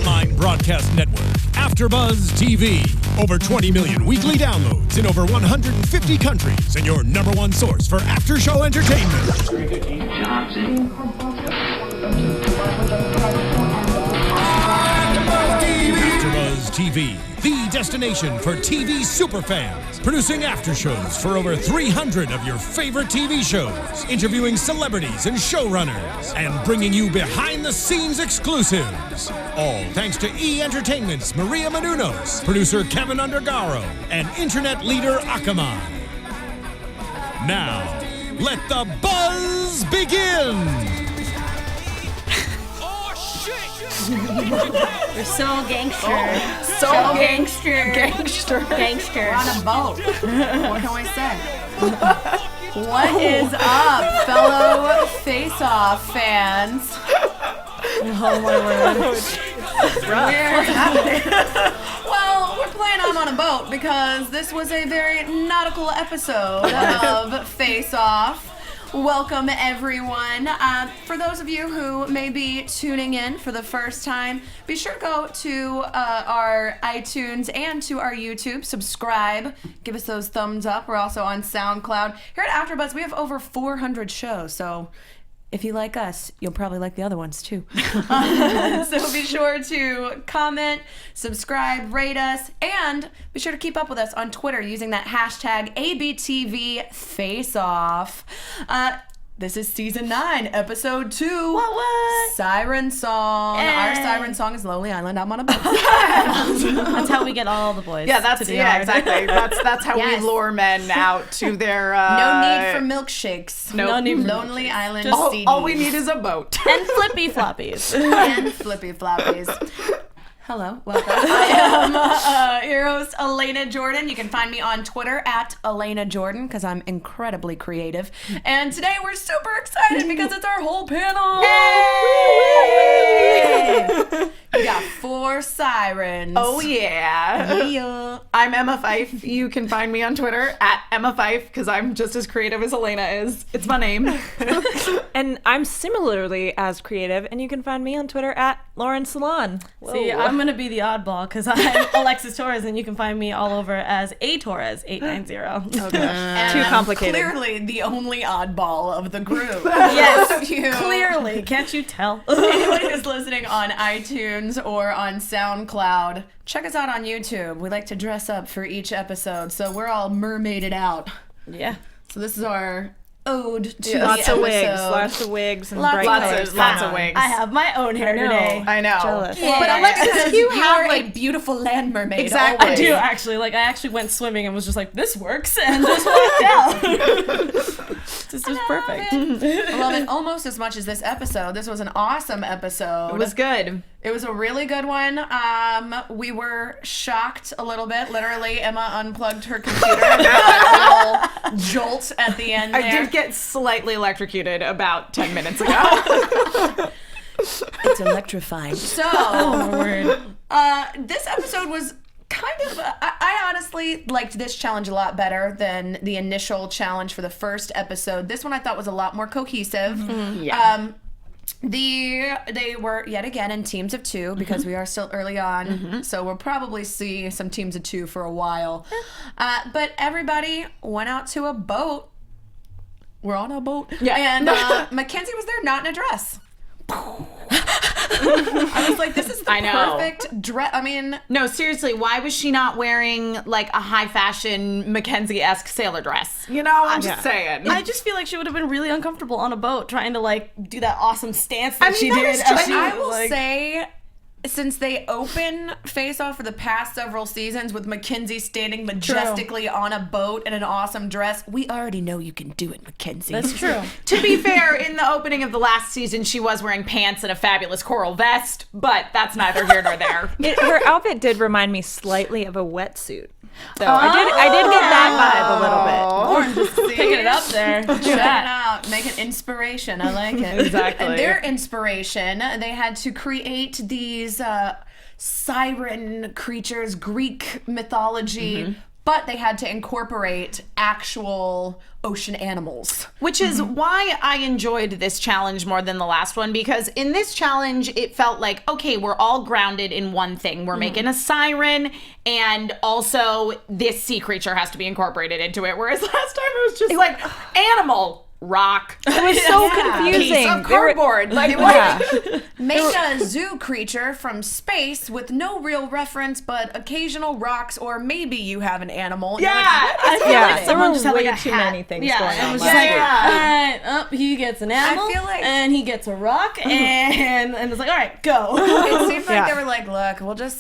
online broadcast network, AFTERBUZZ TV. Over 20 million weekly downloads in over 150 countries, and your #1 source for after-show entertainment. AFTERBUZZ TV, the destination for TV superfans, producing after-shows for over 300 of your favorite TV shows, interviewing celebrities and showrunners, and bringing you behind-the-scenes exclusives. All thanks to E! Entertainment's Maria Menounos, producer Kevin Undergaro, and internet leader Akamai. Now, let the buzz begin! You're so gangster. So gangster. Gangster. We're on a boat. What can we say? What is up, fellow face-off fans? Oh my word. What's happening? Well, we're playing on a boat because this was a very nautical episode of Face Off. Welcome, everyone. For those of you who may be tuning in for the first time, be sure to go to our iTunes and to our YouTube. Subscribe. Give us those thumbs up. We're also on SoundCloud. Here at AfterBuzz, we have over 400 shows, so if you like us, you'll probably like the other ones too. So be sure to comment, subscribe, rate us, and be sure to keep up with us on Twitter using that hashtag ABTVFaceoff. This is season 9, episode 2. What? Siren song. Hey. Our siren song is Lonely Island. I'm on a boat. That's how we get all the boys. Yeah, that's to the yard. exactly. That's how Yes. we lure men out to their. No need for milkshakes. No need for Lonely Island all, CDs. all we need is a boat. And flippy floppies. And flippy floppies. Hello, welcome. I am your host, Alana Jordan. You can find me on Twitter at Alana Jordan because I'm incredibly creative. And today we're super excited because it's our whole panel. Yay! We got 4 sirens. Oh yeah. Yeah. I'm Emma Fyffe. You can find me on Twitter at Emma Fyffe because I'm just as creative as Alana is. It's my name. And I'm similarly as creative, and you can find me on Twitter at Lauren Salaun. See, I'm going to be the oddball because I'm Alexis Torres, and you can find me all over as A Torres 890. Okay. And Too I'm complicated. clearly the only oddball of the group. Yes, You- clearly. Can't you tell? Anyone who's listening on iTunes or on SoundCloud, check us out on YouTube. We like to dress up for each episode, so we're all mermaided out. Yeah. So this is our ode to Lots the of wigs, episode. lots of wigs, and Lots bright of colors. Lots of wigs. I have my own hair today. I know. Jealous. Yeah, But Alexis, because you you're have, a like- beautiful land mermaid. Exactly. I do actually. Like, I actually went swimming and was just like, this works, and just walked out. This was perfect. I love it almost as much as this episode. This was an awesome episode. It was good. It was a really good one. We were shocked a little bit. Literally, Emma unplugged her computer and got a little jolt at the end there. I did get slightly electrocuted about 10 minutes ago. It's electrifying. So, Oh, my word. this episode was kind of, I honestly liked this challenge a lot better than the initial challenge for the first episode. This one I thought was a lot more cohesive. Yeah. They were yet again in teams of 2 because we are still early on, so we'll probably see some teams of 2 for a while. But everybody went out to a boat. We're on a boat. Yeah. And Mackenzie was there, not in a dress. I was like, this is the I know. perfect dress. I mean, No, seriously, why was she not wearing like a high fashion Mackenzie-esque sailor dress? You know, I'm just saying. I just feel like she would have been really uncomfortable on a boat trying to like do that awesome stance that I mean, she that did. is as true. but she I was, will like, say, since they open Face Off for the past several seasons with Mackenzie standing majestically on a boat in an awesome dress, we already know you can do it, Mackenzie. that's true. To be fair, in the opening of the last season, she was wearing pants and a fabulous coral vest, but that's neither here nor there. Her outfit did remind me slightly of a wetsuit. So I did get that vibe a little bit. Lauren just picking it up there. Trying it out, make it inspiration. I like it. Exactly. And their inspiration, they had to create these siren creatures, Greek mythology but they had to incorporate actual ocean animals. Which is why I enjoyed this challenge more than the last one, because in this challenge, it felt like, okay, we're all grounded in one thing. We're making a siren, and also this sea creature has to be incorporated into it. Whereas last time it was just like animal, rock. It was so confusing. Piece of cardboard. Make a zoo creature from space with no real reference, but occasional rocks, or maybe you have an animal. Yeah. I feel like There someone were just had way like a too hat. many things Yeah, going and on. was last just like, week. all right, he gets an animal, feel like- and he gets a rock, and it's like, all right, go. It seemed like they were like, look,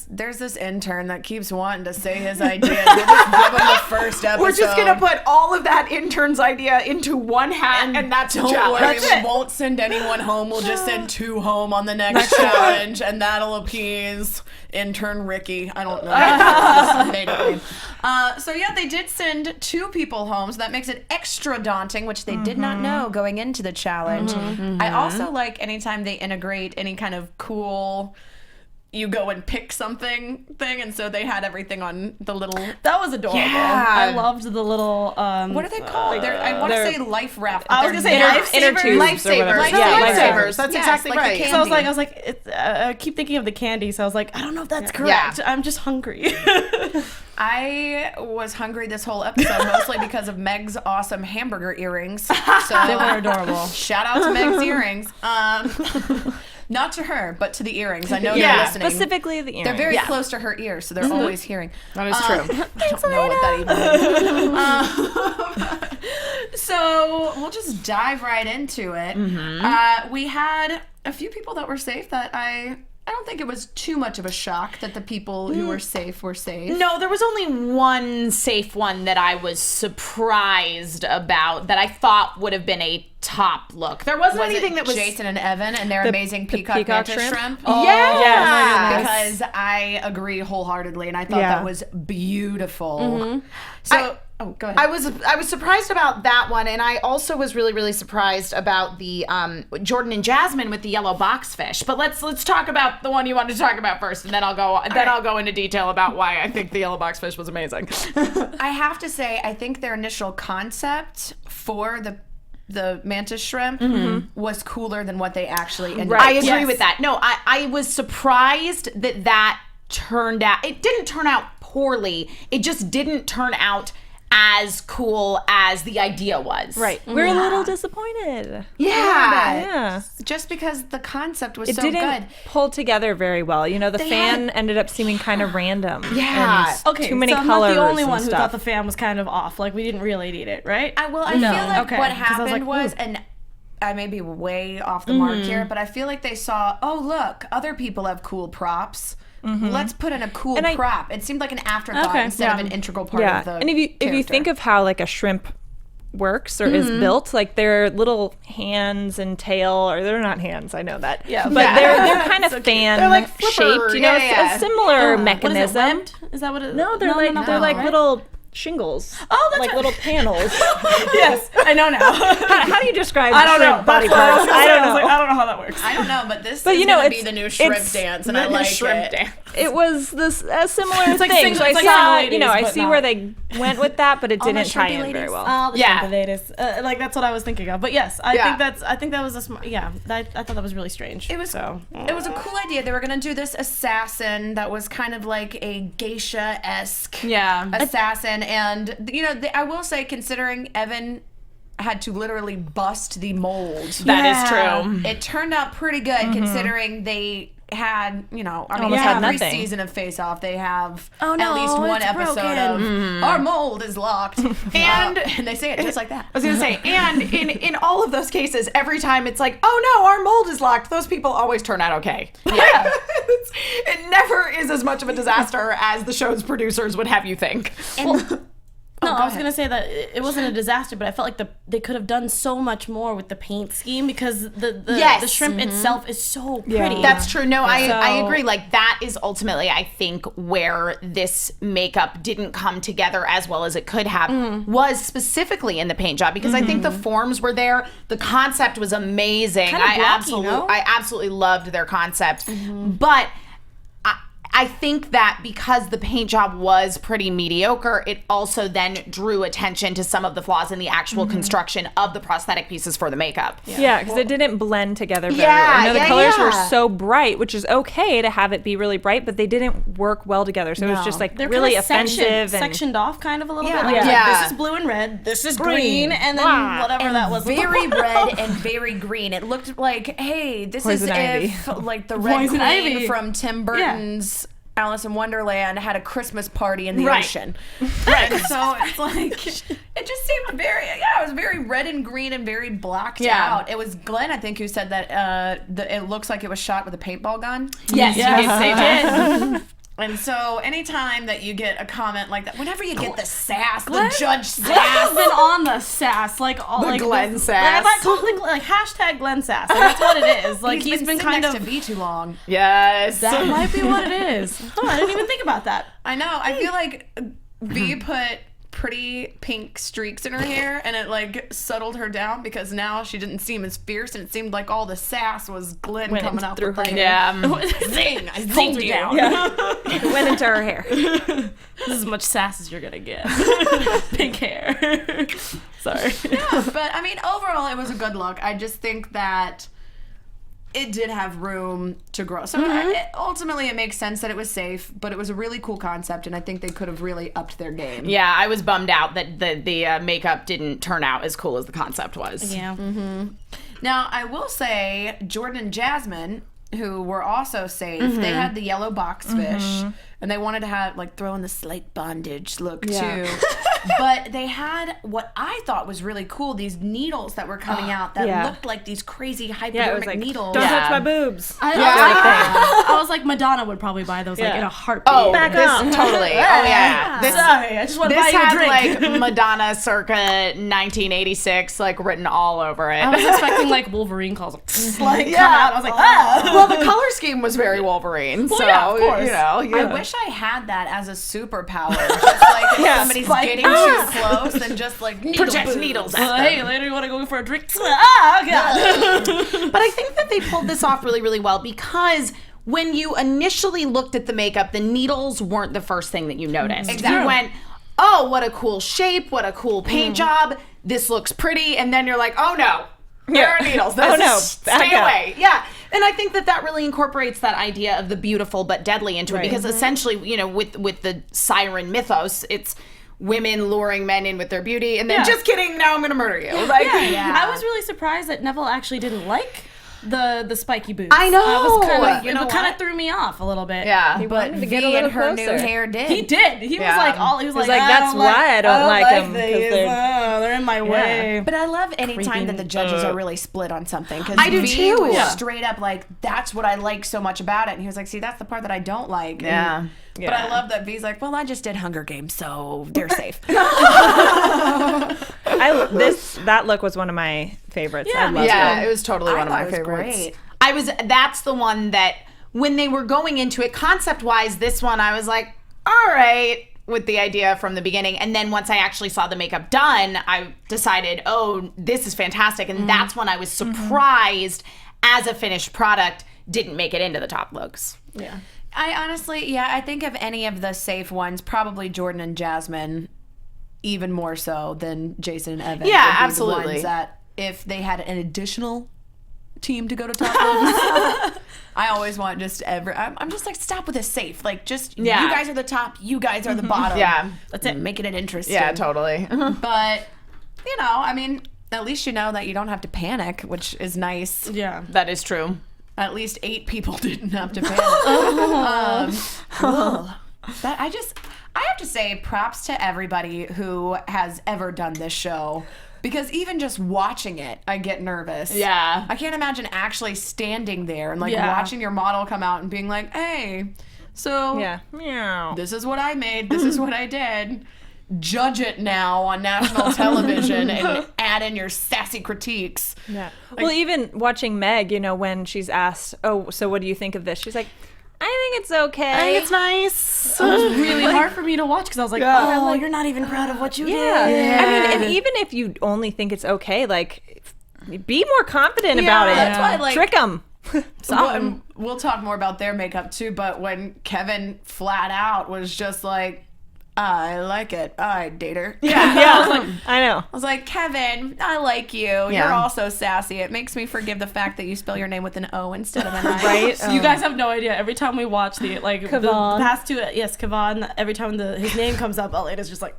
there's this intern that keeps wanting to say his ideas. We'll just give him the first episode. We're just going to put all of that intern's idea into one hat, and that's Don't worry, we won't send anyone home. We'll just send 2 home on the next challenge, and that'll appease intern Ricky. I don't know. Just made up name. So yeah, they did send 2 people home, so that makes it extra daunting, which they did not know going into the challenge. I also like anytime they integrate any kind of cool, you go and pick something thing, and so they had everything on the little. That was adorable. Yeah. I loved the little. What are they called? I want to say life raft. I was gonna say Inner lifesavers. tubes or whatever. Lifesavers. Yeah, lifesavers. That's Yes, exactly like right. the So I was like, I keep thinking of the candy. So I was like, I don't know if that's correct. I'm just hungry. I was hungry this whole episode mostly because of Meg's awesome hamburger earrings. So They were adorable. Shout out to Meg's earrings. Not to her, but to the earrings. I know they're listening. Specifically the earrings. They're very close to her ears, so they're always hearing. That is true. I don't know what that even means. So we'll just dive right into it. We had a few people that were safe that I don't think it was too much of a shock that the people who were safe were safe. No, there was only one safe one that I was surprised about that I thought would have been a top look. There wasn't Was anything it that was Jason and Evan and their amazing peacock peacock mantis shrimp? shrimp? yeah. Because I agree wholeheartly, and I thought that was beautiful. So, go ahead. I was surprised about that one, and I also was really surprised about the Jordan and Jasmine with the yellow boxfish. But let's talk about the one you wanted to talk about first, and then I'll go into detail about why I think the yellow boxfish was amazing. I have to say, I think their initial concept for the mantis shrimp was cooler than what they actually ended up. I agree with that. No, I was surprised that turned out. It didn't turn out poorly. It just didn't turn out as cool as the idea was. Right. We're a little disappointed. Yeah. Just because the concept was It so didn't good. pull together very well. You know, the fan ended up seeming kind of random. Yeah. And Okay, too many so I'm colors not the only and one who stuff. thought the fan was kind of off. Like, we didn't really need it, right? I feel like Okay, what 'cause I was happened like, was, and I may be way off the mark here, but I feel like they saw, oh, look, other people have cool props. Let's put in a cool prop. It seemed like an afterthought instead of an integral part of the and if you think of how like a shrimp works or is built, like their little hands and tail, or they're not hands, I know that. Yeah. But they're kind of fan They're like flipper, shaped, you know, yeah. a similar What is it, mechanism. webbed? Is that what it is? No, they're like little shingles. Oh, that's like little panels. Yes, I know now. How do you describe I don't know. shrimp body That's what parts? was gonna I say. don't was like, know. I don't know how that works. I don't know, but this But is you know, going to be it's- the new shrimp it's dance, and I like it. It was this a similar like thing. So I like saw, single you know, I ladies, see but where not. they went with that, but it my didn't tie shrimpy in very ladies. well. Oh, the Yeah. ladies. Like, that's what I was thinking of. But yes, I think that was a smart. Yeah, I thought that was really strange. It was so. It was a cool idea. They were going to do this assassin that was kind of like a geisha-esque assassin. And, you know, I will say, considering Evan had to literally bust the mold. That is true. It turned out pretty good considering they had, you know, I mean, Almost had every nothing. season of Face Off, they have Oh, at no, least one it's episode broken. of our mold is locked. and they say it just like that. I was gonna say, and in all of those cases, every time it's like, oh no, our mold is locked. Those people always turn out okay. Yeah, it never is as much of a disaster as the show's producers would have you think. No, I was gonna say that it wasn't a disaster, but I felt like they could have done so much more with the paint scheme because the shrimp itself is so pretty. That's true. No, I So- agree. Like, that is ultimately, I think, where this makeup didn't come together as well as it could have, was specifically in the paint job, because I think the forms were there. The concept was amazing. Kinda blocky, no? I absolutely loved their concept. But I think that because the paint job was pretty mediocre, it also then drew attention to some of the flaws in the actual construction of the prosthetic pieces for the makeup. Yeah, because it didn't blend together very well. You know, the colors were so bright, which is okay to have it be really bright, but they didn't work well together. So it was just like They're really kind of offensive. Sectioned off kind of a little bit. Yeah. Like, this is blue and red, this is green, and then whatever that was. Very red and very green. It looked like, hey, this Poison is ivy. if like the Red Poison Queen ivy. from Tim Burton's Alice in Wonderland had a Christmas party in the ocean. Right. So it's like, it just seemed very, it was very red and green and very blocked out. It was Glenn, I think, who said that it looks like it was shot with a paintball gun. Yes, they did. And so anytime that you get a comment like that, whenever you get the sass, the judge Glenn sass. has been on the sass, like all The like Glenn sass. like hashtag Glenn sass. Like, that's what it is. Like he's been kind next of to V too long. Yes. that might be what it is. Oh, I didn't even think about that. I know. I feel like V put pretty pink streaks in her hair, and it like settled her down because now she didn't seem as fierce, and it seemed like all the sass was Glenn coming out through the her thing. Yeah. Zing! I zinged you. down. It went into her hair. This is as much sass as you're gonna get. Pink hair. Sorry. But I mean, overall, it was a good look. I just think that it did have room to grow. So ultimately, it makes sense that it was safe, but it was a really cool concept, and I think they could have really upped their game. Yeah, I was bummed out that the makeup didn't turn out as cool as the concept was. Yeah. Now, I will say, Jordan and Jasmine, who were also safe, they had the yellow box fish, and they wanted to have, like, throw in the slight bondage look, too. But they had what I thought was really cool, these needles that were coming out that looked like these crazy hypodermic needles. Don't touch my boobs. I was like, Madonna would probably buy those like in a heartbeat. Oh, Back this up. totally. Oh yeah. This, Sorry, I just want to buy this you a had drink. like Madonna circa 1986 like written all over it. I was expecting like Wolverine calls like come out. I was like, Well, the color scheme was very Wolverine. So yeah, of course. you know, I wish I had that as a superpower. Just like if somebody's getting too close, then just like project needles at them. hey, later you want to go for a drink? Ah, God. But I think that they pulled this off really, really well because when you initially looked at the makeup, the needles weren't the first thing that you noticed. Exactly. You went, oh, what a cool shape, what a cool paint job. This looks pretty. And then you're like, oh no, there are needles. Stay away. Yeah. And I think that really incorporates that idea of the beautiful but deadly into it because essentially, you know, with the Siren mythos, it's women luring men in with their beauty and then just kidding, now I'm gonna murder you. Like, I was really surprised that Neville actually didn't like the spiky boots. I know. I was kind of, You know it kind of what? through me off a little bit. Yeah. But to V get a little and her new closer. hair did. He did. He was like all. He was like, that's why I don't like them, 'cause these. They're in my way. But I love any time that the judges are really split on something. Because I do V too. was Yeah. straight up like, that's what I like so much about it. And he was like, see, that's the part that I don't like. Yeah. And, but I love that V's like, well, I just did Hunger Games, so they're safe. That look was one of my favorites. I loved it. It was totally one of my thought it was favorites. great. That's the one that when they were going into it concept wise, this one I was like, all right, with the idea from the beginning. And then once I actually saw the makeup done, I decided, oh, this is fantastic. And that's when I was surprised as a finished product didn't make it into the top looks. Yeah. I honestly, I think of any of the safe ones, probably Jordan and Jasmine, even more so than Jason and Evan. Yeah, would be absolutely. The ones that if they had an additional team to go to top looks, I always want just I'm just like, stop with a safe. Like, just you guys are the top, you guys are the bottom. Yeah. That's it. Making it interesting. Yeah, totally. But, you know, I mean, at least you know that you don't have to panic, which is nice. Yeah. That is true. At least 8 people didn't have to panic. But I have to say props to everybody who has ever done this show. Because even just watching it, I get nervous. Yeah. I can't imagine actually standing there and watching your model come out and being like, hey, so this is what I made, this is what I did. Judge it now on national television and add in your sassy critiques. Yeah. Well, even watching Meg, you know, when she's asked, oh, so what do you think of this? She's like, I think it's okay. I think it's nice. It was really hard for me to watch because I was like, oh, you're not even proud of what you did. I mean, and even if you only think it's okay, like, be more confident about it. That's why, like, trick them. We'll talk more about their makeup too, but when Kevin flat out was just like, I like it. I'd date her. Yeah. I know. I was like, Kevin, I like you. You're also sassy. It makes me forgive the fact that you spell your name with an O instead of an I. Right? You guys have no idea. Every time we watch the past two, Kavan, every time his name comes up, Elena's just like,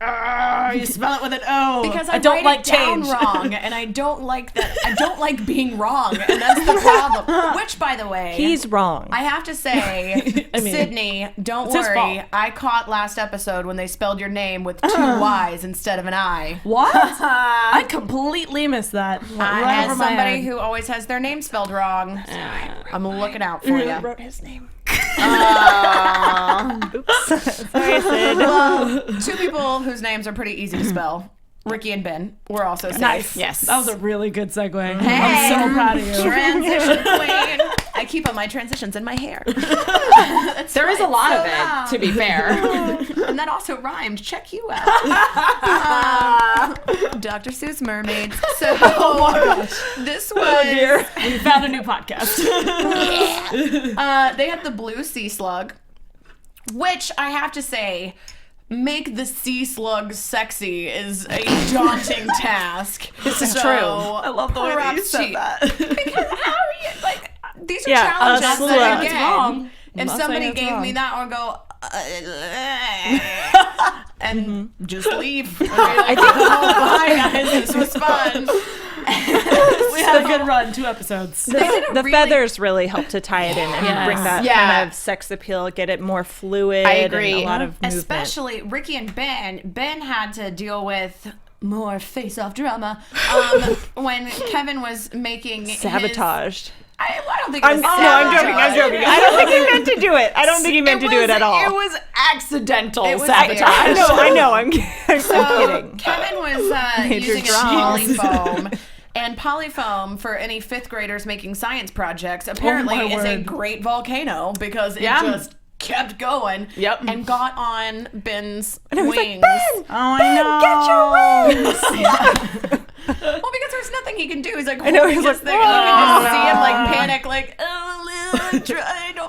you spell it with an O. Because I don't like change wrong, and I don't like that. I don't like being wrong, and that's the problem. Which, by the way, he's wrong. I have to say, Sydney, don't worry. I caught last episode when they spelled your name with 2 Y's instead of an I. What? I completely missed that. As somebody who always has their name spelled wrong, I'm looking out for you. Wrote his name. Oops. Sorry, Sid. Well, 2 people whose names are pretty easy to spell. Ricky and Ben were also safe. Nice. Yes. That was a really good segue. Hey, I'm so proud of you. Transition queen. I keep all my transitions in my hair. There is a lot of it, to be fair. And that also rhymed. Check you out. Dr. Seuss Mermaids. So this was... We found a new podcast. They had the blue sea slug, which I have to say... Make the sea slug sexy is a daunting task. This is true. I love the way that you said that. Because how are you, like, these are challenges that, again, if somebody gave me that one, go, and just leave. I think, bye guys, this was fun. We had a good run, 2 episodes. The feathers really help to tie it in and bring that kind of sex appeal, get it more fluid. I agree. And a lot of movement. Especially Ricky and Ben. Ben had to deal with more face-off drama when Kevin was making sabotaged. I don't think it was I'm joking. I don't think he meant to do it. I don't think he meant to do it at all. It was accidental sabotage. I know. I'm kidding. Kevin was using a polyfoam. And polyfoam, for any 5th graders making science projects, apparently is a great volcano because it just kept going and got on Ben's wings. Like, Ben! I know. Get your wings! Well, because there's nothing he can do. He's like, holding his thing, and you can just see him like panic, like,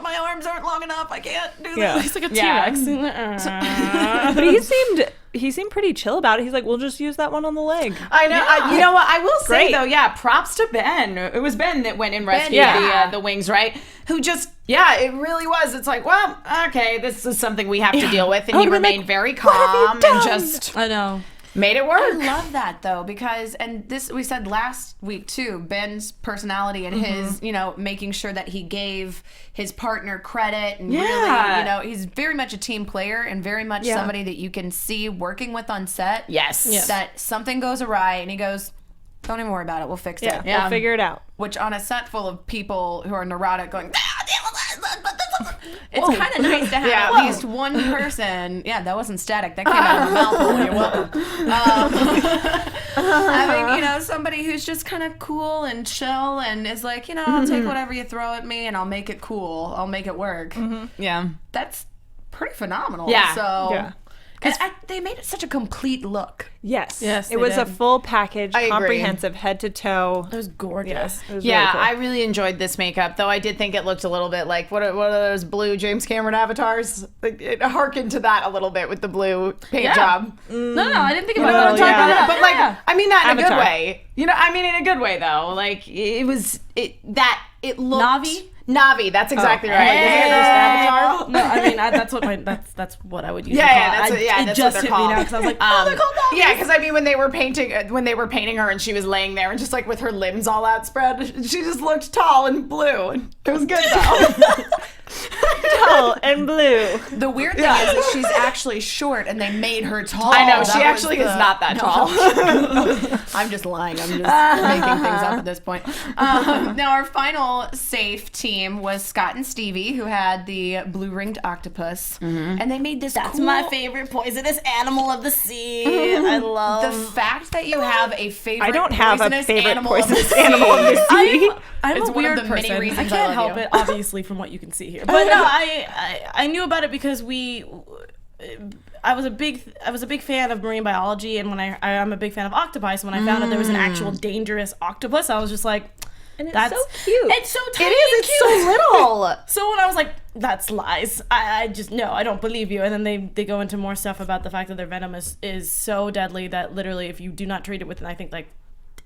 my arms aren't long enough. I can't do this. He's like a T-Rex. But he seemed pretty chill about it. He's like, we'll just use that one on the leg. I know. You know what? I will say though, props to Ben. It was Ben that went and rescued the wings, right? Who just, it really was. It's like, well, okay, this is something we have to deal with, and he remained very calm and just. I know. Made it work. I love that though, because, and this we said last week too, Ben's personality and his, making sure that he gave his partner credit and really, he's very much a team player and very much somebody that you can see working with on set. Yes. That something goes awry and he goes, don't even worry about it, we'll fix it. Yeah, we'll figure it out. Which on a set full of people who are neurotic going, it's kind of nice to have at least one person. Yeah, that wasn't static. That came out of the mouth. You're welcome. Having, somebody who's just kind of cool and chill and is like, I'll take whatever you throw at me and I'll make it cool. I'll make it work. Mm-hmm. Yeah. That's pretty phenomenal. Yeah. So, they made it such a complete look. Yes. It was a full package, comprehensive, head to toe. It was gorgeous. It was really cool. I really enjoyed this makeup, though I did think it looked a little bit like, what are those blue James Cameron avatars? Like, it harkened to that a little bit with the blue paint job. No, I didn't think about that. But like, I mean that in a good way. In a good way, though. Like, it looked... Navi, that's exactly right. Avatar? No, I mean that's what I would use. That's what they're called. Because I was like, they're called Navis. Yeah, because I mean when they were painting her and she was laying there and just like with her limbs all outspread, she just looked tall and blue. And it was good though. Tall and blue. The weird thing is she's actually short and they made her tall. I know, she actually is not that tall. I'm just lying. I'm just making things up at this point. Now our final safe team was Scott and Stevie, who had the blue ringed octopus, and they made this. That's my favorite poisonous animal of the sea. I love the fact that you have a favorite. I don't have a favorite poisonous animal of the sea. I'm a weird person. I can't help it, obviously, from what you can see here. But no, I knew about it because I was a big fan of marine biology, and when I'm a big fan of octopi. So when I found out there was an actual dangerous octopus, I was just like, And it's That's so cute. It's so tiny. It is. It's so little. So when I was like, that's lies. I just, no, I don't believe you. And then they go into more stuff about the fact that their venom is so deadly that literally if you do not treat it within, I think, like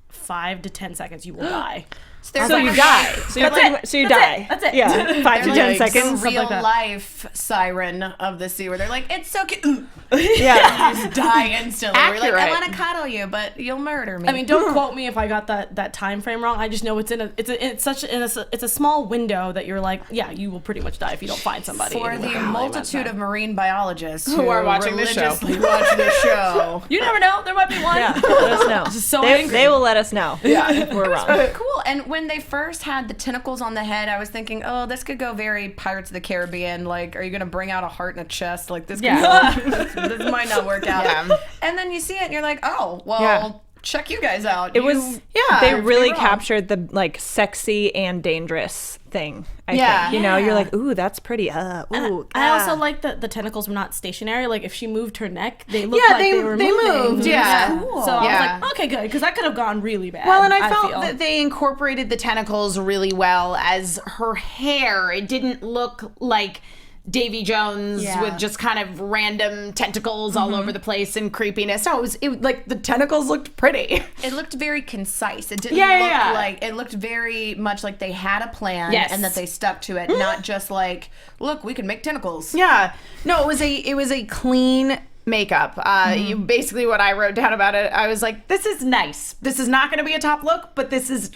5 to 10 seconds, you will die. So you die. So you die. That's it. Yeah, 5 to 10 seconds. The real like life Siren of the sea, where they're like, it's so cute. Yeah. You just die instantly. We're like, I Accurate. want to cuddle you, but you'll murder me. I mean, don't quote me if I got that time frame wrong. I just know it's a small window that you're like, yeah, you will pretty much die if you don't find somebody. for the multitude of marine biologists Who are watching this show. religiously watch this show. You never know. There might be one. Yeah, let us know. Just so they angry. will let us know if we're wrong. Cool. And when they first had the tentacles on the head, I was thinking, oh, this could go very Pirates of the Caribbean. Like, are you gonna bring out a heart and a chest? Like, this this might not work out. Yeah. And then you see it, and you're like, oh, well, check you guys out. It was Yeah. They proved me really wrong. captured the like sexy and dangerous thing. I Yeah. think. You know, you're like, ooh, that's pretty. Ooh. I also like that the tentacles were not stationary. Like if she moved her neck, they looked Yeah, like they were they moving. moved, yeah. Cool. So I Yeah. was like, okay, good, because that could have gone really bad. Well, and I felt feel. that they incorporated the tentacles really well as her hair. It didn't look like Davy Jones with just kind of random tentacles all over the place and creepiness. No, it like the tentacles looked pretty. It looked very concise. It didn't Yeah, look yeah. like, it looked very much like they had a plan Yes. and that they stuck to it, not just like, look, we can make tentacles. Yeah. No, it was a clean makeup. You basically what I wrote down about it, I was like, this is nice. This is not going to be a top look, but this is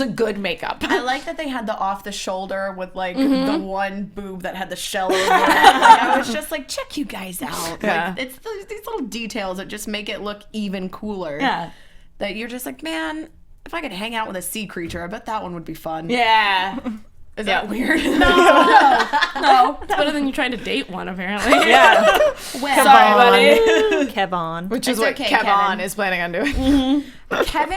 a good makeup. I like that they had the off the shoulder with like the one boob that had the shell over it. Like, I was just like, check you guys out. Yeah. Like, it's these little details that just make it look even cooler. Yeah. That you're just like, man, if I could hang out with a sea creature, I bet that one would be fun. Yeah. Is that weird? No, it's better than you trying to date one, apparently. Yeah. Well, Sorry, buddy. Kevon. Which is It's what okay, Kevon Kevin. is planning on doing. Kevin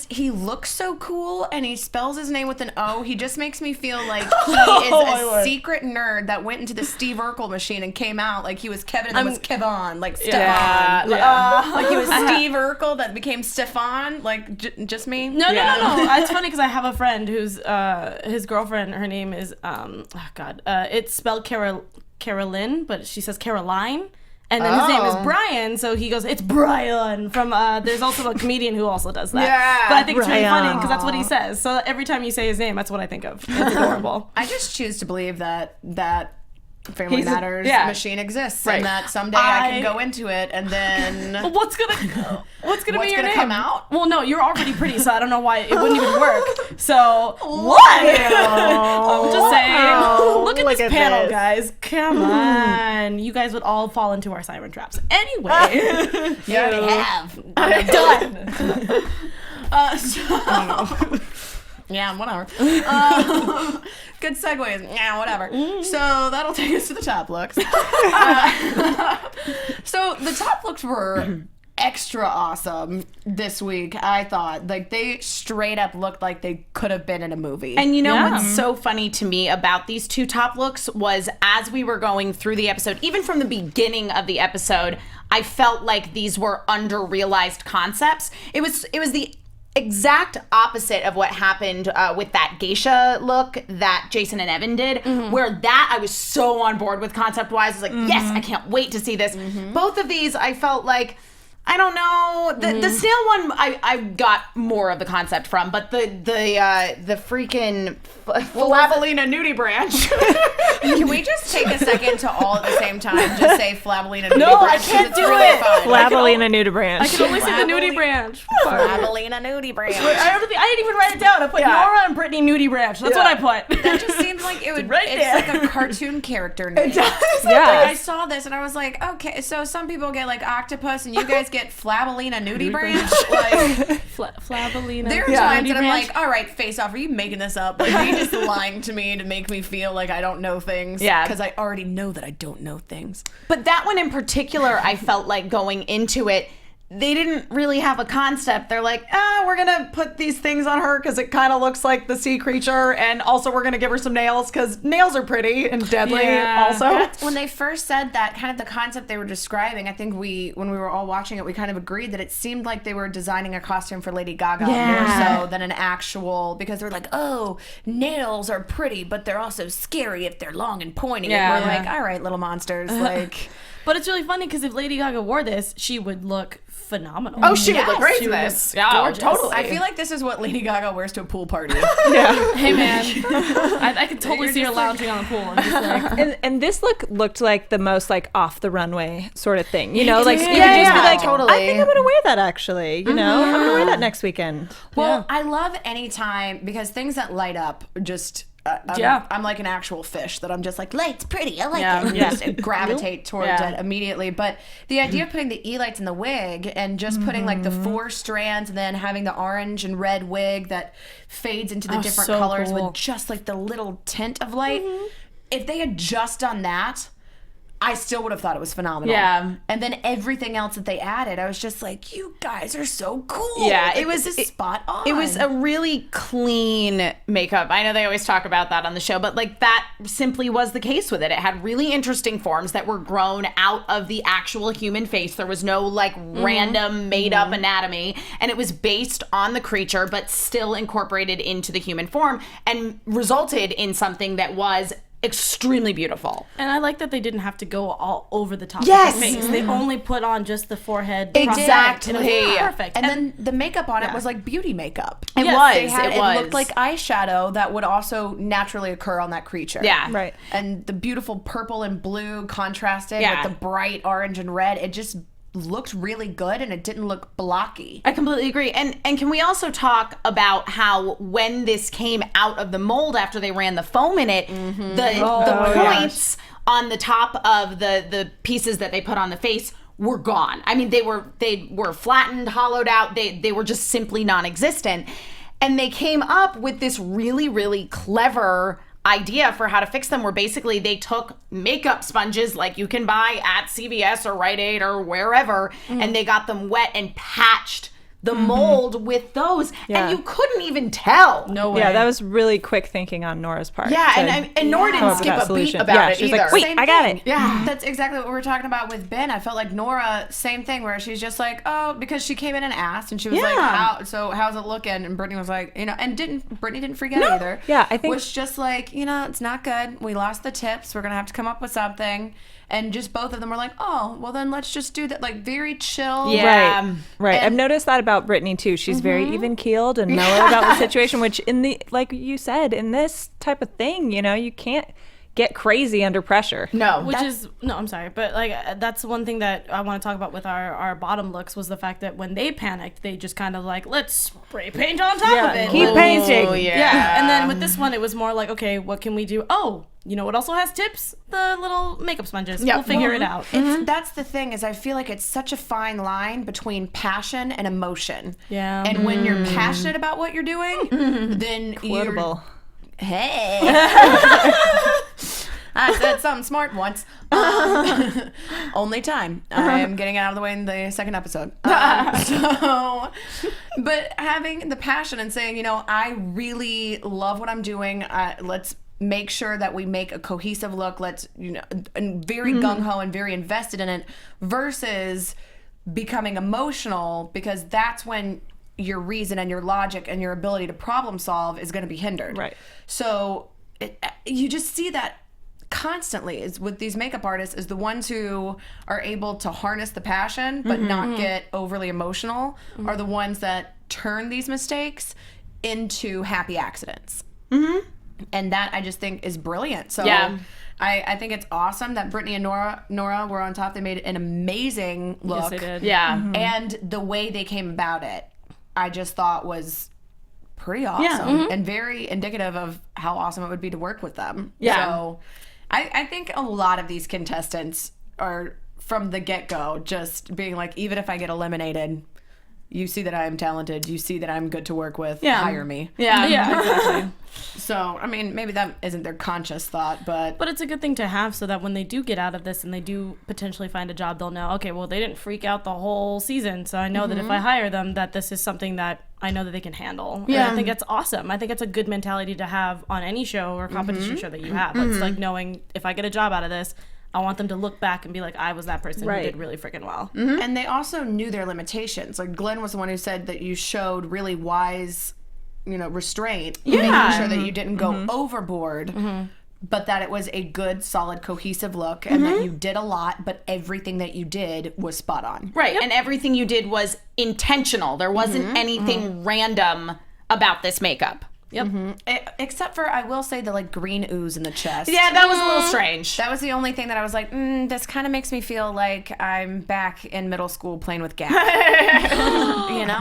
he looks so cool and he spells his name with an O. He just makes me feel like he is a secret nerd that went into the Steve Urkel machine and came out like he was Kevin and then was Kevon, like Stefan. Like he was Steve Urkel that became Stefan, like just me. No. It's funny because I have a friend who's his girlfriend. Her name is it's spelled Carolyn, but she says Caroline. And then his name is Brian, so he goes, it's Brian from, there's also a comedian who also does that. Yeah, but I think it's really Brian. funny because that's what he says. So every time you say his name, that's what I think of. It's adorable. I just choose to believe that Family He's a- Matters yeah. machine exists Right. and that someday I can go into it and then What's gonna be your gonna name? come out? Well, no, you're already pretty, so I don't know why it wouldn't even work. So what? I'm just saying. Look at Look this at panel, this. guys. Come on, you guys would all fall into our siren traps. Anyway, You already have. done. Yeah, whatever. Good segues. Yeah, whatever. So that'll take us to the top looks. So the top looks were extra awesome this week, I thought. Like, they straight up looked like they could have been in a movie. And you know what's so funny to me about these two top looks was as we were going through the episode, even from the beginning of the episode, I felt like these were under-realized concepts. It was the exact opposite of what happened with that geisha look that Jason and Evan did, where that I was so on board with concept-wise. I was like, yes, I can't wait to see this. Both of these, I felt like, I don't know. The snail one, I got more of the concept from, but the freaking Flavolina nudie branch. Can we just take a second to all at the same time just say Flavolina nudie No, I branch? can't It's do really it. fun. Flavolina I nudibranch. can only say the nudie branch. Flavolina nudie branch. I didn't even write it down. I put Nora and Brittany nudie branch. That's what I put. That just seems like it would. right it's there. like a cartoon character name. It does. Yeah. Like, I saw this and I was like, okay, so some people get like octopus and you guys get Flavolina nudie branch. Like, Flavolina. there are times that I'm like, all right, face off. Are you making this up? Like, are you just lying to me to make me feel like I don't know things? Yeah. Because I already know that I don't know things. But that one in particular, I felt like going into it, they didn't really have a concept. They're like, we're gonna put these things on her because it kind of looks like the sea creature, and also we're gonna give her some nails because nails are pretty and deadly. Also, when they first said that, kind of the concept they were describing, I think when we were all watching it, we kind of agreed that it seemed like they were designing a costume for Lady Gaga more so than an actual, because they're like, oh, nails are pretty, but they're also scary if they're long and pointy. And we're like, all right, little monsters, like. But it's really funny because if Lady Gaga wore this, she would look phenomenal. Oh, she would look great in this. Yeah, totally. I feel like this is what Lady Gaga wears to a pool party. Hey, man. I could totally see her lounging on the pool. And just like... and this looked like the most like off the runway sort of thing. You know, like you could just be like, totally. I think I'm going to wear that actually. You know, I'm going to wear that next weekend. Well, I love any time, because things that light up just... I'm like an actual fish that I'm just like, light's pretty, I like it. And just gravitate towards it immediately. But the idea of putting the E-lights in the wig and just putting like the 4 strands and then having the orange and red wig that fades into the different colors with just like the little tint of light. If they had just done that, I still would have thought it was phenomenal. Yeah. And then everything else that they added, I was just like, you guys are so cool. Yeah, like, this is spot on. It was a really clean makeup. I know they always talk about that on the show, but like that simply was the case with it. It had really interesting forms that were grown out of the actual human face. There was no like random made up anatomy, and it was based on the creature, but still incorporated into the human form and resulted in something that was extremely beautiful. And I like that they didn't have to go all over the top Yes. of the face. They only put on just the forehead. Exactly. And it was perfect. And then the makeup on it was like beauty makeup. It It was. looked like eyeshadow that would also naturally occur on that creature. Yeah. Right. And the beautiful purple and blue contrasted with the bright orange and red. It just looked really good, and it didn't look blocky. I completely agree. And can we also talk about how when this came out of the mold after they ran the foam in it, the points on the top of the pieces that they put on the face were gone. I mean, they were flattened, hollowed out. They were just simply non-existent. And they came up with this really, really clever idea for how to fix them, where basically they took makeup sponges like you can buy at CVS or Rite Aid or wherever, and they got them wet and patched the mold with those, and you couldn't even tell. No way. Yeah, that was really quick thinking on Nora's part. Yeah, and Nora didn't skip a beat about it she was either. like, wait, I got it. Yeah, that's exactly what we were talking about with Ben. I felt like Nora, same thing, where she's just like, oh, because she came in and asked, and she was like, how's it looking? And Brittany was like, and Brittany didn't freak out either. Yeah, I think was just like, it's not good. We lost the tips. We're gonna have to come up with something. And just both of them were like, oh, well then let's just do that. Like very chill. Yeah. Right. I've noticed that about Brittany too. She's very even keeled and mellow about the situation, which in the, like you said, in this type of thing, you can't get crazy under pressure. No. I'm sorry, but like that's one thing that I want to talk about with our bottom looks was the fact that when they panicked, they just kind of like, let's spray paint on top of it. Keep painting. Oh, Yeah. And then with this one, it was more like, okay, what can we do? Oh, you know what also has tips? The little makeup sponges. Yep. We'll figure it out. That's the thing, is I feel like it's such a fine line between passion and emotion. Yeah. And when you're passionate about what you're doing, then Quotable. Hey. I said something smart once. Only time. I am getting it out of the way in the second episode. But having the passion and saying, I really love what I'm doing. Let's make sure that we make a cohesive look. Let's, and very gung-ho and very invested in it, versus becoming emotional, because that's when your reason and your logic and your ability to problem solve is going to be hindered. Right. So you just see that constantly is with these makeup artists, is the ones who are able to harness the passion but not get overly emotional are the ones that turn these mistakes into happy accidents. And that I just think is brilliant. So I think it's awesome that Brittany and Nora were on top. They made an amazing look. Yes, they did. Yeah. And the way they came about it, I just thought was pretty awesome and very indicative of how awesome it would be to work with them. Yeah. So I think a lot of these contestants are from the get-go just being like, even if I get eliminated, you see that I am talented. You see that I'm good to work with. Yeah. Hire me. Yeah. Yeah, exactly. So, I mean, maybe that isn't their conscious thought, but But it's a good thing to have so that when they do get out of this and they do potentially find a job, they'll know, okay, well, they didn't freak out the whole season. So I know that if I hire them, that this is something that I know that they can handle. Yeah. And I think it's awesome. I think it's a good mentality to have on any show or competition show that you have. It's like knowing if I get a job out of this, I want them to look back and be like, I was that person who did really freaking well. And they also knew their limitations. Like Glenn was the one who said that you showed really wise, restraint, making sure that you didn't go overboard, but that it was a good, solid, cohesive look, and that you did a lot, but everything that you did was spot on. Right. And everything you did was intentional. There wasn't anything random about this makeup. Yep. Except for, I will say, the green ooze in the chest. Yeah, that was a little strange. That was the only thing that I was like, this kind of makes me feel like I'm back in middle school playing with Gap.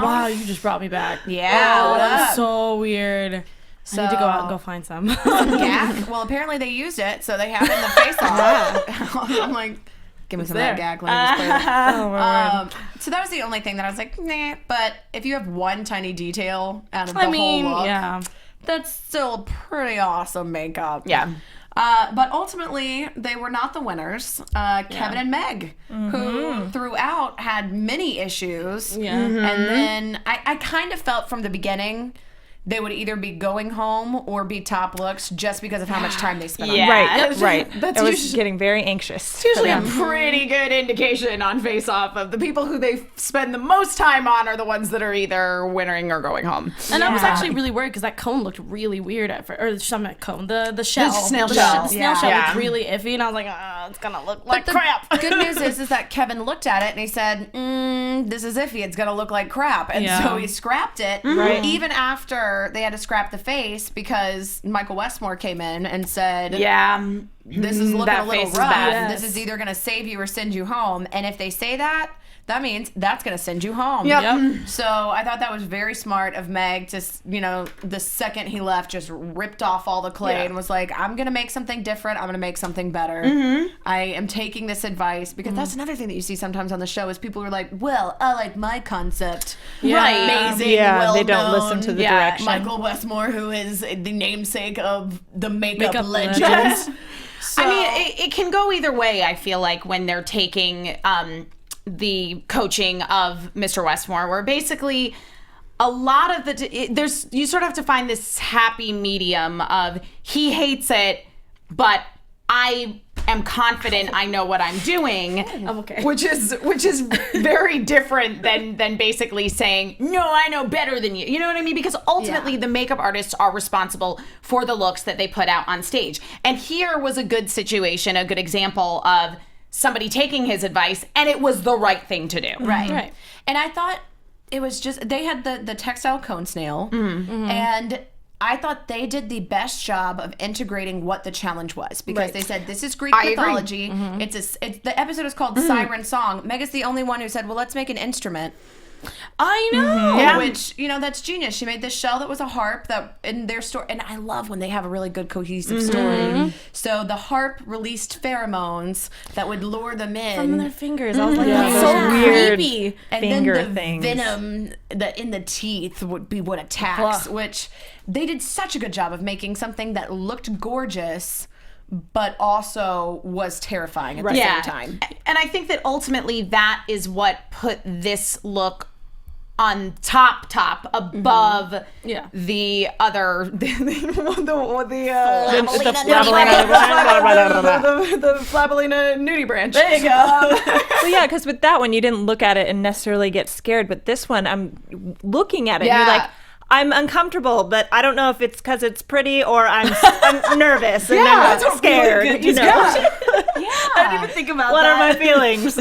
Wow, you just brought me back. Yeah, what That up? was so weird. I need to go out and go find some. Gap? Well, apparently they used it, so they have it in the face-off. I'm like, give me some of that Gap. Let me just play with it. Oh, my word. So that was the only thing that I was like, nah. But if you have one tiny detail out of the whole look, yeah. that's still pretty awesome makeup. Yeah. But ultimately, they were not the winners. Kevin and Meg, who throughout had many issues. Yeah. And then I kind of felt from the beginning they would either be going home or be top looks just because of how much time they spent on it. Right, right. That's I was usually- getting very anxious. It's usually a pretty good indication on Face Off of the people who they spend the most time on are the ones that are either winning or going home. And I was actually really worried because that cone looked really weird at first. Or not cone, the shell. The snail The shell. snail shell Yeah. looked really iffy, and I was like, it's gonna look like The crap. good news is that Kevin looked at it and he said, this is iffy. It's going to look like crap. And so he scrapped it. Right. Even after they had to scrap the face because Michael Westmore came in and said, Yeah. this is looking That a little face is rough. bad. This is either going to save you or send you home. And if they say that, that means that's going to send you home. Yep. So I thought that was very smart of Meg to, the second he left, just ripped off all the clay and was like, I'm going to make something different. I'm going to make something better. I am taking this advice because that's another thing that you see sometimes on the show is people are like, well, I like my concept. Right. Amazing. Yeah, they don't well-known. listen to the direction. Michael Westmore, who is the namesake of the makeup Makeup legend. legend. So, I mean, it can go either way, I feel like, when they're taking the coaching of Mr. Westmore, where basically a lot of you sort of have to find this happy medium of he hates it, but I am confident I know what I'm doing. I'm okay. Which is very different than basically saying, no, I know better than you. You know what I mean? Because ultimately the makeup artists are responsible for the looks that they put out on stage. And here was a good situation, a good example of somebody taking his advice, and it was the right thing to do. Right. And I thought it was just, they had the textile cone snail, and I thought they did the best job of integrating what the challenge was because they said, this is Greek I agree. mythology. It's the episode is called Siren Song. Meg is the only one who said, well, let's make an instrument. I know. Yeah. Which, that's genius. She made this shell that was a harp that in their story. And I love when they have a really good cohesive story. So the harp released pheromones that would lure them in. From their fingers. I was like, Yeah, that's those so weird creepy. And finger then the things. venom in the teeth would be what attacks, which they did such a good job of making something that looked gorgeous but also was terrifying at the same time. And I think that ultimately that is what put this look on top above the other the Flabalina nudie branch. There you go. Well, yeah, because with that one, you didn't look at it and necessarily get scared. But this one, I'm looking at it and you're like, I'm uncomfortable, but I don't know if it's because it's pretty or I'm nervous and I'm scared. I didn't even think about What that. are my feelings?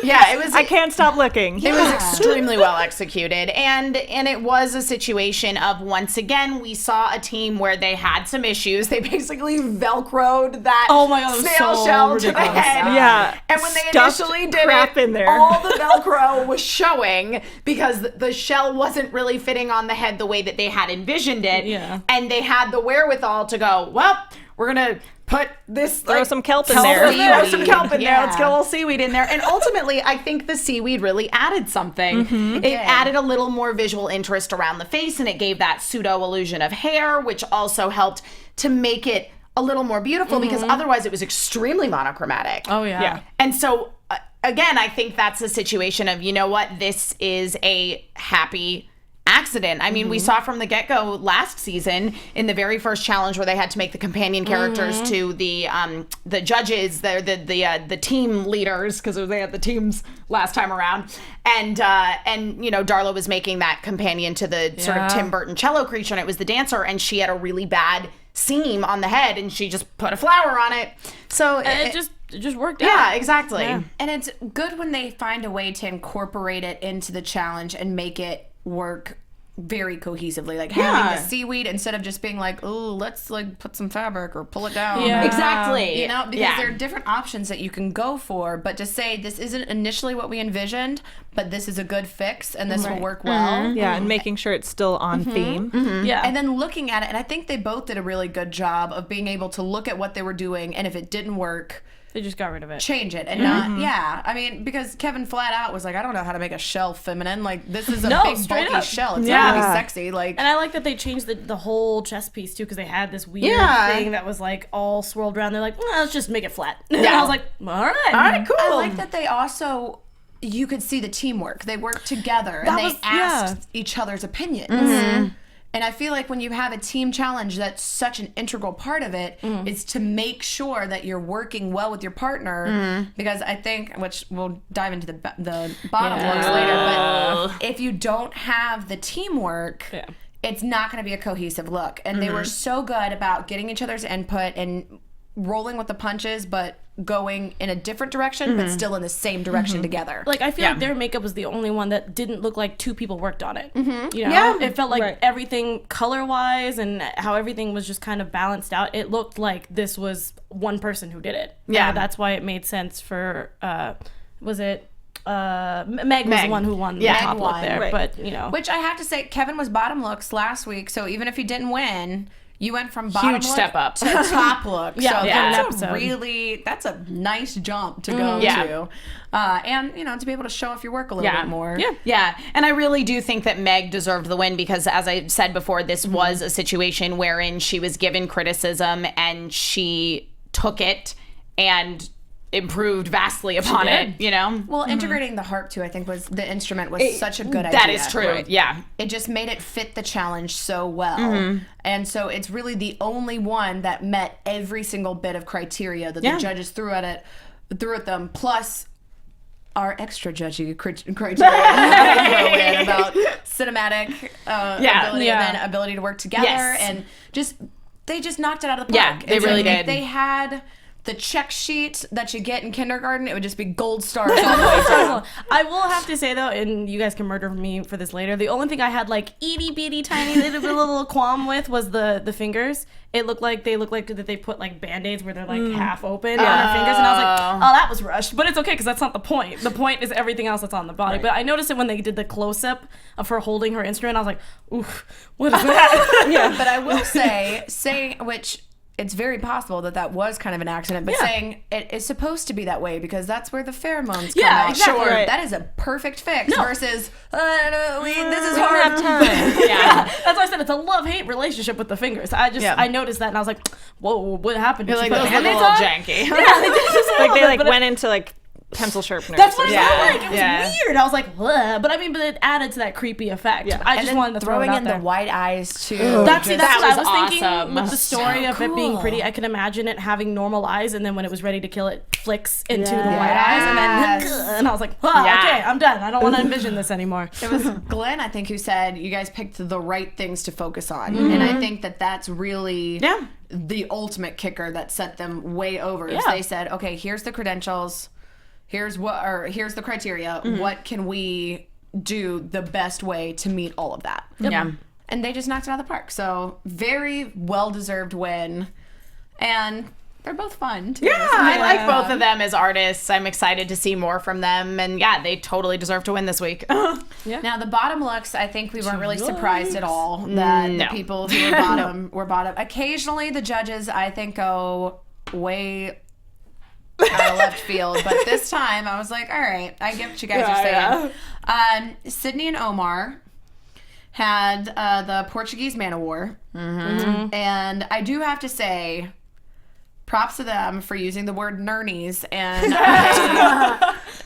Yeah, it was. I can't stop looking. It was extremely well executed, and it was a situation of, once again, we saw a team where they had some issues. They basically velcroed that Oh my God, it was snail so shell to the ridiculous. head. Yeah. And when they Stuffed initially did crap it, in there. all the Velcro was showing because the shell wasn't really fitting on the head the way that they had envisioned it. Yeah. And they had the wherewithal to go, well, we're gonna put this Throw some kelp in there. Throw some kelp in there. Yeah. Let's get a little seaweed in there. And ultimately, I think the seaweed really added something. It added a little more visual interest around the face, and it gave that pseudo illusion of hair, which also helped to make it a little more beautiful because otherwise it was extremely monochromatic. Oh yeah. And so again, I think that's a situation of, you know what, this is a happy accident. I mean, we saw from the get-go last season in the very first challenge where they had to make the companion characters to the judges, the team leaders, because they had the teams last time around, and you know, Darla was making that companion to the sort of Tim Burton cello creature, and it was the dancer, and she had a really bad seam on the head, and she just put a flower on it. So It just worked out. yeah, exactly. Yeah. And it's good when they find a way to incorporate it into the challenge and make it work very cohesively. Like having the seaweed instead of just being like, oh, let's like put some fabric or pull it down. Yeah. Exactly. You know, because there are different options that you can go for, but to say this isn't initially what we envisioned, but this is a good fix and this will work well. Yeah, and making sure it's still on theme. Yeah. And then looking at it, and I think they both did a really good job of being able to look at what they were doing, and if it didn't work, they just got rid of it. change it and not I mean, because Kevin flat out was like, I don't know how to make a shell feminine. Like, this is a big straight bulky up. shell. It's not gonna be sexy. Like, And I like that they changed the whole chest piece too, because they had this weird thing that was like all swirled around. They're like, well, let's just make it flat. And I was like, all right, cool. I like that they also, you could see the teamwork. They worked together and they asked each other's opinions. And I feel like when you have a team challenge, that's such an integral part of it, is to make sure that you're working well with your partner. Because I think, which we'll dive into the bottom looks later, but if you don't have the teamwork, it's not going to be a cohesive look. And they were so good about getting each other's input and rolling with the punches, but going in a different direction, but still in the same direction together. Like, I feel like their makeup was the only one that didn't look like two people worked on it. You know? It felt like everything color-wise and how everything was just kind of balanced out. It looked like this was one person who did it. Yeah. And that's why it made sense for, was it... Meg was the one who won the top look there, but you know, which I have to say, Kevin was bottom looks last week, so even if he didn't win, you went from bottom Huge look step up to top look. Yeah, so that's that's a nice jump to go to, and you know, to be able to show off your work a little bit more. Yeah, and I really do think that Meg deserved the win because, as I said before, this was a situation wherein she was given criticism and she took it and improved vastly upon it, you know? Well, integrating the harp too, I think was such a good idea. That is true. Yeah. It just made it fit the challenge so well. And so it's really the only one that met every single bit of criteria that the judges threw at them, plus our extra judgy criteria throw in about cinematic ability and then ability to work together. And they just knocked it out of the park. Yeah, they really did. If they had the check sheet that you get in kindergarten, it would just be gold stars all the way through. I will have to say though, and you guys can murder me for this later, the only thing I had like itty bitty tiny little qualm with was the fingers. It looked like that they put like band-aids where they're like half open on her fingers, and I was like, oh, that was rushed. But it's okay because that's not the point. The point is everything else that's on the body. But I noticed it when they did the close-up of her holding her instrument. I was like, oof, what is that? But I will say which it's very possible that was kind of an accident, but saying it is supposed to be that way because that's where the pheromones come out. Exactly. Sure, Right. that is a perfect fix versus this is We don't hard. have time. That's why I said it's a love-hate relationship with the fingers. I noticed that and I was like, whoa, what happened? Did You're she like, put those look a Band-Aids little on? janky. Like they like went into like pencil sharpeners. That's what or it something. felt like. It was weird. I was like, ugh. But it added to that creepy effect. Yeah. I just wanted to throw throwing it out in there. the white eyes too. That's what I was was thinking awesome. with the story of it being cool. pretty. I can imagine it having normal eyes, and then when it was ready to kill, it flicks into the white eyes, and then I was like, okay, I'm done. I don't want to envision this anymore. It was Glenn, I think, who said you guys picked the right things to focus on, and I think that's really the ultimate kicker that set them way over. Is they said, okay, here's the credentials. Here's the criteria. What can we do the best way to meet all of that? Yeah. And they just knocked it out of the park. So very well-deserved win. And They're both fun too. Yeah, I like both of them as artists. I'm excited to see more from them, and yeah, they totally deserve to win this week. Now the bottom looks, I think we weren't really surprised at all that the people who were bottom. Occasionally, the judges, I think, go way out of left field, but this time I was like, all right, I get what you guys are saying. Sydney and Omar had the Portuguese Man of War, and I do have to say, props to them for using the word nernies, and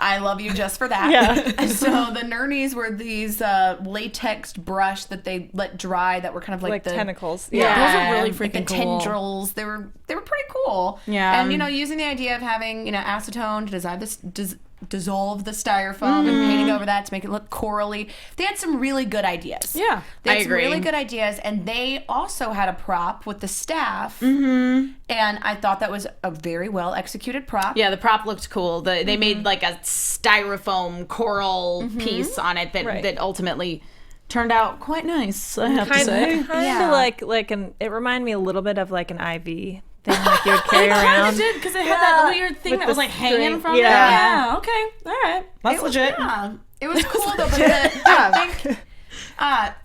I love you just for that. Yeah. So the nernies were these latex brush that they let dry that were kind of like the tentacles. Yeah, those are really freaking the cool. tendrils. They were pretty cool. Yeah. And using the idea of having acetone to dissolve the styrofoam and painting over that to make it look corally. They had some really good ideas. Yeah, they had I some agree. really good ideas, and they also had a prop with the staff. And I thought that was a very well executed prop. Yeah, the prop looked cool. They made like a styrofoam coral piece on it that ultimately turned out quite nice, I have to say. Kind of like it reminded me a little bit of like an IV thing like you would carry around. It did, because it had that weird thing With that the was like hanging string. from Yeah. it. Yeah, okay, all right. That's legit. Yeah, it was cool though. But I think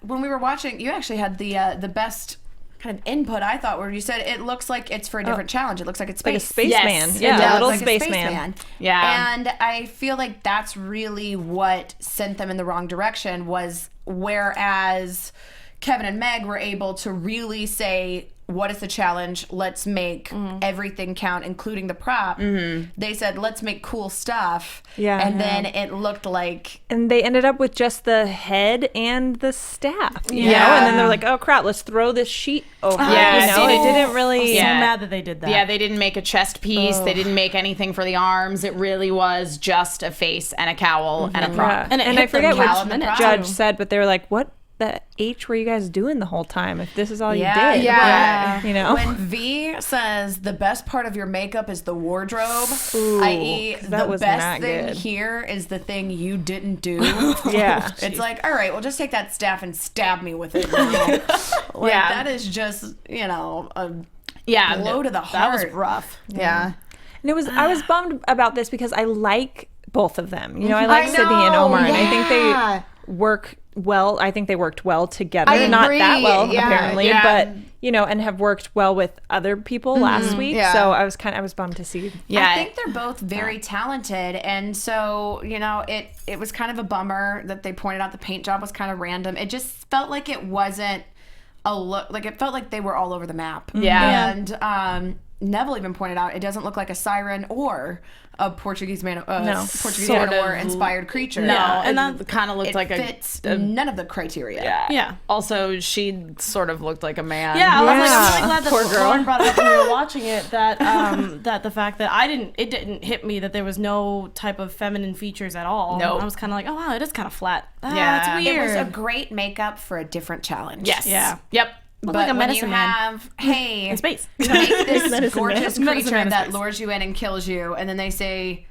when we were watching, you actually had the best kind of input, I thought, where you said it looks like it's for a different challenge. It looks like it's space. Like a spaceman. Yes, Yeah, it a does. little Like a spaceman. Yeah. And I feel like that's really what sent them in the wrong direction, was whereas Kevin and Meg were able to really say, what is the challenge? Let's make everything count, including the prop. They said, let's make cool stuff. Yeah. And then it looked like... And they ended up with just the head and the staff, you know? Yeah. And then they're like, oh crap, let's throw this sheet over it, Yeah, you know? see, It didn't really... So mad that they did that. Yeah, they didn't make a chest piece. They didn't make anything for the arms. It really was just a face and a cowl and a prop. Yeah. And it I hit them forget last which minute, judge too. said, but they were like, what the H were you guys doing the whole time if this is all you Yeah, did? yeah. You know? When V says the best part of your makeup is the wardrobe, i.e. that the was best not thing good. here is the thing you didn't do. Yeah. It's like, all right, well, just take that staff and stab me with it now. That is just, a blow to the heart. That was rough. Yeah. And I was bummed about this because I like both of them. You know, I like Sydney and Omar, and I think they work well. I think they worked well together. I Not agree. that well, Yeah. apparently, Yeah. but and have worked well with other people last week. Yeah. So I was bummed to see. Yeah. I think they're both very talented, and so it was kind of a bummer that they pointed out the paint job was kind of random. It just felt like it wasn't a look. Like it felt like they were all over the map. Yeah. And Neville even pointed out it doesn't look like a Siren or a Portuguese Man of War inspired creature. No, and and that kind of looked it like fits none of the criteria. Yeah. Also, she sort of looked like a man. Yeah, I was like, I'm Yeah. really glad that Poor girl. Lauren brought it up when we were watching it. That that the fact that it didn't hit me that there was no type of feminine features at all. Nope. I was kind of like, oh wow, it is kind of flat. Yeah. That's It weird. was a great makeup for a different challenge. Yes. Yeah. Yep. But like a when medicine you man. have, hey, in space. make this gorgeous man. Medicine creature man in that space. lures you in and kills you, and then they say,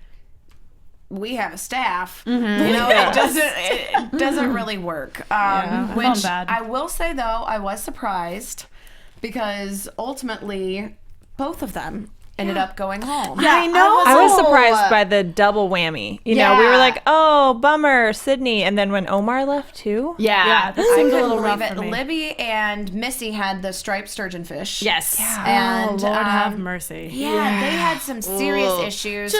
we have a staff. Mm-hmm. It doesn't really work. I Which felt bad. I will say, though, I was surprised because ultimately both of them ended up going home. Yeah, I know. I was surprised by the double whammy. You know, we were Yeah. like, oh, bummer, Sydney. And then when Omar left too. Yeah. Yeah, that I seemed a couldn't little rough believe it. for me. Libby and Missy had the striped sturgeon fish. Yes. And oh, Lord have mercy. yeah, they had some serious issues.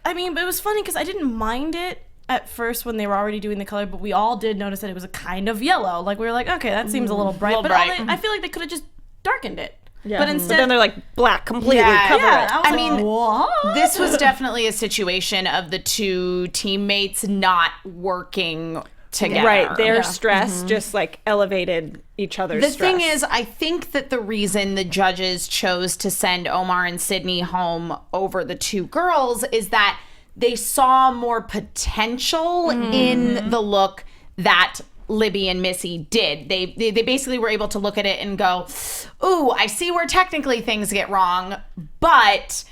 But it was funny because I didn't mind it at first when they were already doing the color, but we all did notice that it was a kind of yellow. Like we were like, okay, that seems a little bright. little But bright. I feel like they could have just darkened it. Yeah. But instead, then they're like black, completely cover yeah, it. I was I like, mean, what? This was definitely a situation of the two teammates not working together. Right, their stress just like elevated each other's The stress. thing is, I think that the reason the judges chose to send Omar and Sydney home over the two girls is that they saw more potential in the look that Libby and Missy did. They basically were able to look at it and go, ooh, I see where technically things get wrong, but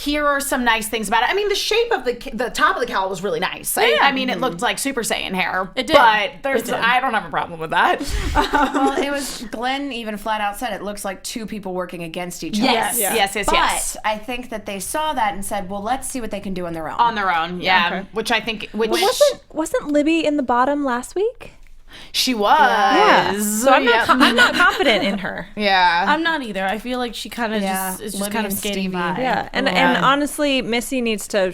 here are some nice things about it. I mean, the shape of the top of the cowl was really nice. I mean, it looked like Super Saiyan hair. It did. But I don't have a problem with that. Well, it was, Glenn even flat out said it looks like two people working against each other. Yes. But I think that they saw that and said, well, let's see what they can do on their own. On their own, yeah. Which I think, Wasn't Libby in the bottom last week? she was. Yeah. So I'm not confident in her. Yeah. I'm not either. I feel like she kind of is just Libby kind of and skating Stevie. by. Yeah, and honestly, Missy needs to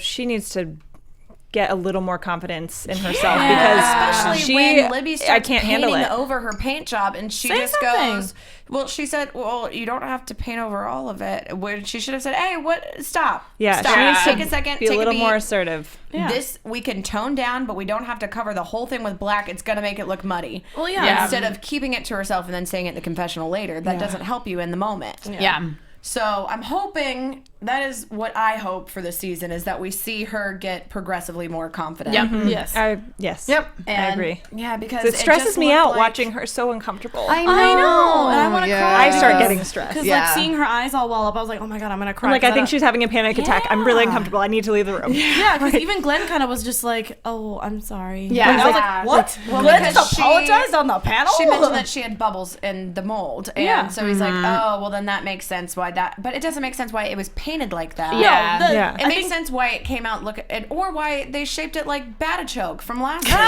get a little more confidence in herself because especially when Libby starts I can't handle painting it. over her paint job, and she just goes, well, she said, well, you don't have to paint over all of it. When she should have said, hey, stop. Yeah, Stop. she needs Take to a second, be take a little beat. more assertive. Yeah. This we can tone down, but we don't have to cover the whole thing with black. It's gonna make it look muddy. Well, yeah. Instead of keeping it to herself and then saying it in the confessional later, that doesn't help you in the moment. Yeah. So I'm hoping, that is what I hope for this season, is that we see her get progressively more confident. Yep. Yes. Yes. Yep. I And, agree. Yeah, because It stresses just me looked out like- watching her so uncomfortable. I know. And I want to cry. I start getting stressed. Because Yeah. like seeing her eyes all well up, I was like, oh my God, I'm going to cry. Like I think she's having a panic attack. I'm really uncomfortable. I need to leave the room. Yeah, because even Glenn kind of was just like, oh, I'm sorry. Yeah. And I was Yeah. like, what? Well, Glenn because just she- apologized on the panel? She mentioned that she had bubbles in the mold, and Yeah. so he's like, "Oh, well, then that makes sense why that." But it doesn't make sense why it was painted like that. Yeah. No, Yeah. It makes sense why it came out or why they shaped it like Batichoke from last season.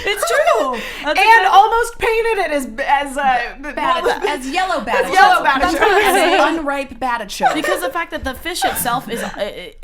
It's true. And almost painted it as As yellow Batichoke. yellow That's Batichoke. what I'm saying. Unripe Batichoke. Because the fact that the fish itself is it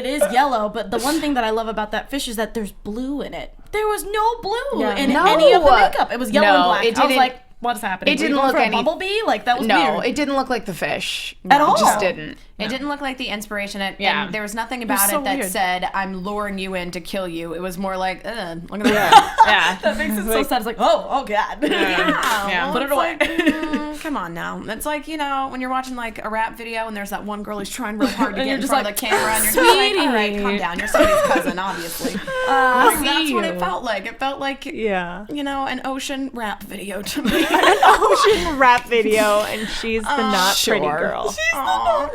is yellow, but the one thing that I love about that fish is that there's blue in it. There was no blue in any of the makeup. It was yellow and No, black. it I was didn't- like, what's happening? it Were you didn't going look for a any- bumblebee? Like that was No, weird. it didn't look like the fish. At all. It just didn't. It didn't look like the inspiration. Yeah. And there was nothing about so it that weird. said, I'm luring you in to kill you. It was more like, look at that. Yeah. That makes it so sad. It's like, oh God. Yeah, Put it it's away. like, come on now. It's like, when you're watching like a rap video and there's that one girl who's trying real hard to And get you're in just front like, of the camera and you're just like, all right, calm "Sweetie." down. You're somebody's cousin, obviously. That's what it you. felt like. It felt like, Yeah. an ocean rap video to me. Ocean rap video, and she's the not pretty sure. girl.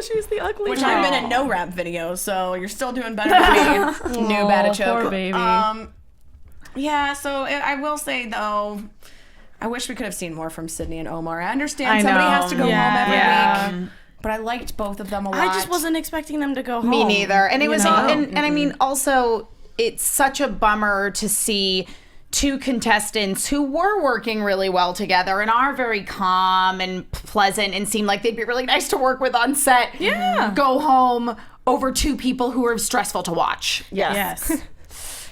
She's the ugly Which one. I've been in no rap videos, so you're still doing better than me. New Batichoke. Poor baby. Yeah, so I will say though, I wish we could have seen more from Sydney and Omar. I understand I somebody know. has to go Yeah. home every week, but I liked both of them a lot. I just wasn't expecting them to go home. Me neither. And it you was know? and I mean also it's such a bummer to see two contestants who were working really well together and are very calm and pleasant and seem like they'd be really nice to work with on set. Yeah. Go home over two people who are stressful to watch. Yes.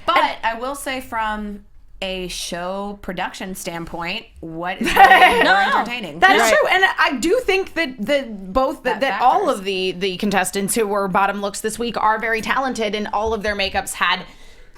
But I will say from a show production standpoint, what is really more entertaining? That is true, and I do think that all factors. of the contestants who were bottom looks this week are very talented, and all of their makeups had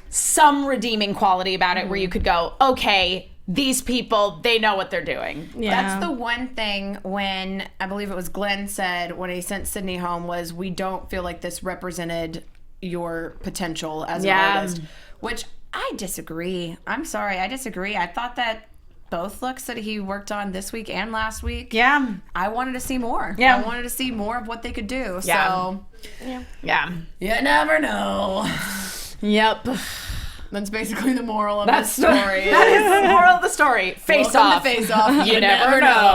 some redeeming quality about it, where you could go, okay, these people, they know what they're doing. Yeah. That's the one thing when I believe it was Glenn said when he sent Sydney home was, we don't feel like this represented your potential as an artist, which I disagree. I'm sorry, I disagree. I thought that both looks that he worked on this week and last week, Yeah. I wanted to see more. Yeah. I wanted to see more of what they could do. Yeah. So Yeah. you never know. Yep. That's basically the moral of the story. That is the moral of the story. Face Welcome off. to Face Off. You never know.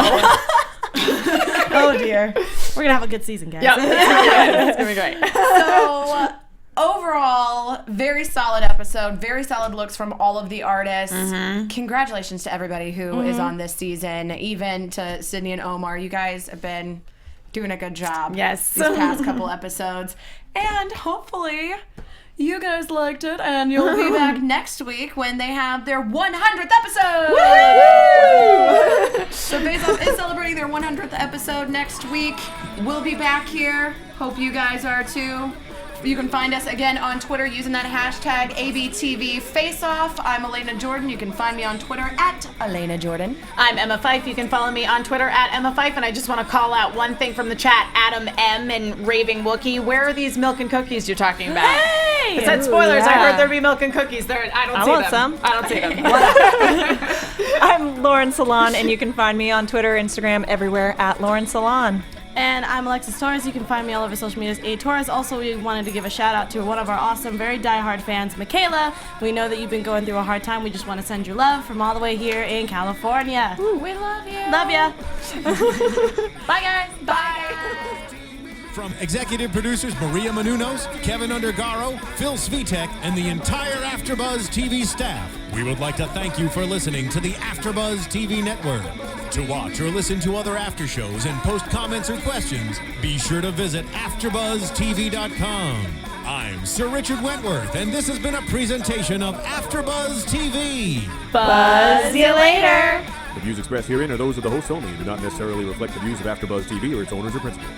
Oh dear. We're gonna have a good season, guys. Yep. It's gonna be great. So overall, very solid episode, very solid looks from all of the artists. Congratulations to everybody who is on this season, even to Sydney and Omar. You guys have been doing a good job Yes. these past couple episodes. And hopefully you guys liked it, and you'll be back next week when they have their 100th episode. So Face Off is celebrating their 100th episode next week. We'll be back here. Hope you guys are too. You can find us again on Twitter using that hashtag ABTVFaceoff. I'm Alana Jordan. You can find me on Twitter at Alana Jordan. I'm Emma Fyffe. You can follow me on Twitter at Emma Fyffe. And I just want to call out one thing from the chat. Adam M. and Raving Wookie. Where are these milk and cookies you're talking about? Hey! It said spoilers. I yeah. heard there'd be milk and cookies. I don't see want them. some. I don't see them. I'm Lauren Salaun, and you can find me on Twitter, Instagram, everywhere at Lauren Salaun. And I'm Alexis Torres. You can find me all over social media as A Torres. Also, we wanted to give a shout out to one of our awesome, very diehard fans, Michaela. We know that you've been going through a hard time. We just want to send you love from all the way here in California. Ooh, we love you. Love ya. Bye, guys. Bye. From executive producers Maria Menounos, Kevin Undergaro, Phil Svitek, and the entire AfterBuzz TV staff, we would like to thank you for listening to the AfterBuzz TV network. To watch or listen to other after shows and post comments or questions, be sure to visit AfterBuzzTV.com. I'm Sir Richard Wentworth, and this has been a presentation of AfterBuzz TV. Buzz you later. The views expressed herein are those of the hosts only and do not necessarily reflect the views of AfterBuzz TV or its owners or principals.